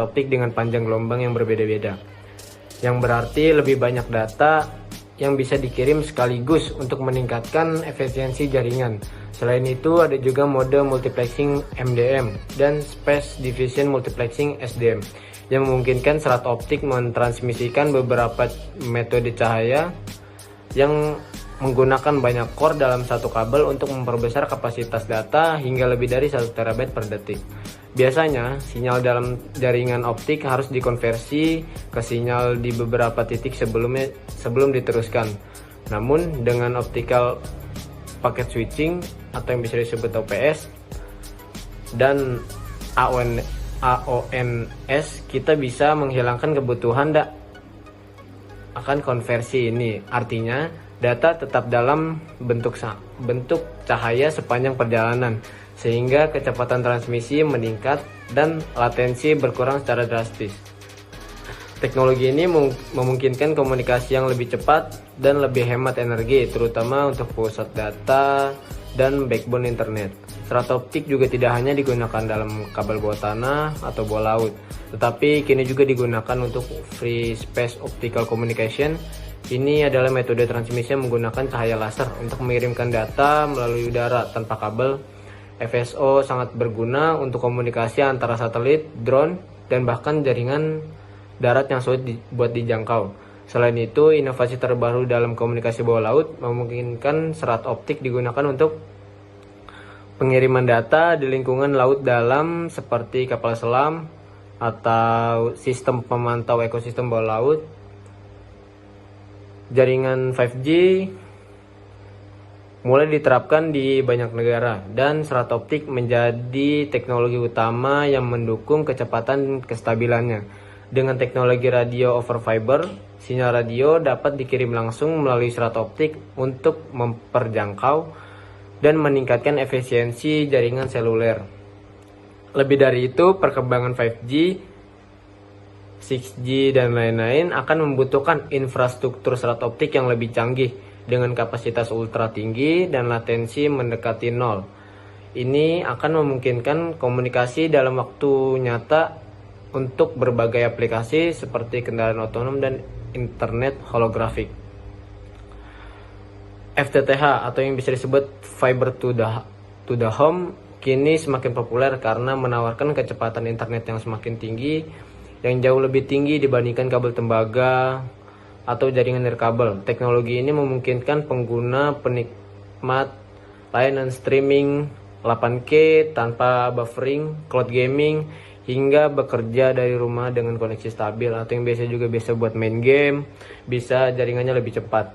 serat optik dengan panjang gelombang yang berbeda-beda, yang berarti lebih banyak data yang bisa dikirim sekaligus untuk meningkatkan efisiensi jaringan. Selain itu, ada juga mode multiplexing MDM dan space division multiplexing SDM yang memungkinkan serat optik mentransmisikan beberapa metode cahaya yang menggunakan banyak core dalam satu kabel untuk memperbesar kapasitas data hingga lebih dari 1 TB per detik. Biasanya, sinyal dalam jaringan optik harus dikonversi ke sinyal di beberapa titik sebelum diteruskan. Namun, dengan optical packet switching atau yang bisa disebut OPS dan AONS, kita bisa menghilangkan kebutuhan akan konversi ini. Artinya, data tetap dalam bentuk cahaya sepanjang perjalanan, sehingga kecepatan transmisi meningkat dan latensi berkurang secara drastis. Teknologi ini memungkinkan komunikasi yang lebih cepat dan lebih hemat energi, terutama untuk pusat data dan backbone internet. Serat optik juga tidak hanya digunakan dalam kabel bawah tanah atau bawah laut, tetapi kini juga digunakan untuk free space optical communication. Ini adalah metode transmisi yang menggunakan cahaya laser untuk mengirimkan data melalui udara tanpa kabel. FSO sangat berguna untuk komunikasi antara satelit, drone, dan bahkan jaringan darat yang sulit buat dijangkau. Selain itu, inovasi terbaru dalam komunikasi bawah laut memungkinkan serat optik digunakan untuk pengiriman data di lingkungan laut dalam seperti kapal selam atau sistem pemantau ekosistem bawah laut. Jaringan 5G mulai diterapkan di banyak negara dan serat optik menjadi teknologi utama yang mendukung kecepatan kestabilannya. Dengan teknologi radio over fiber, sinyal radio dapat dikirim langsung melalui serat optik untuk memperjangkau dan meningkatkan efisiensi jaringan seluler. Lebih dari itu, perkembangan 5G, 6G, dan lain-lain akan membutuhkan infrastruktur serat optik yang lebih canggih dengan kapasitas ultra tinggi dan latensi mendekati nol. Ini akan memungkinkan komunikasi dalam waktu nyata untuk berbagai aplikasi seperti kendaraan otonom dan internet holografik. FTTH atau yang bisa disebut Fiber to the Home kini semakin populer karena menawarkan kecepatan internet yang semakin tinggi, yang jauh lebih tinggi dibandingkan kabel tembaga atau jaringan nirkabel. Teknologi ini memungkinkan pengguna penikmat layanan streaming 8K tanpa buffering, cloud gaming, hingga bekerja dari rumah dengan koneksi stabil, atau yang biasa juga bisa buat main game, bisa jaringannya lebih cepat.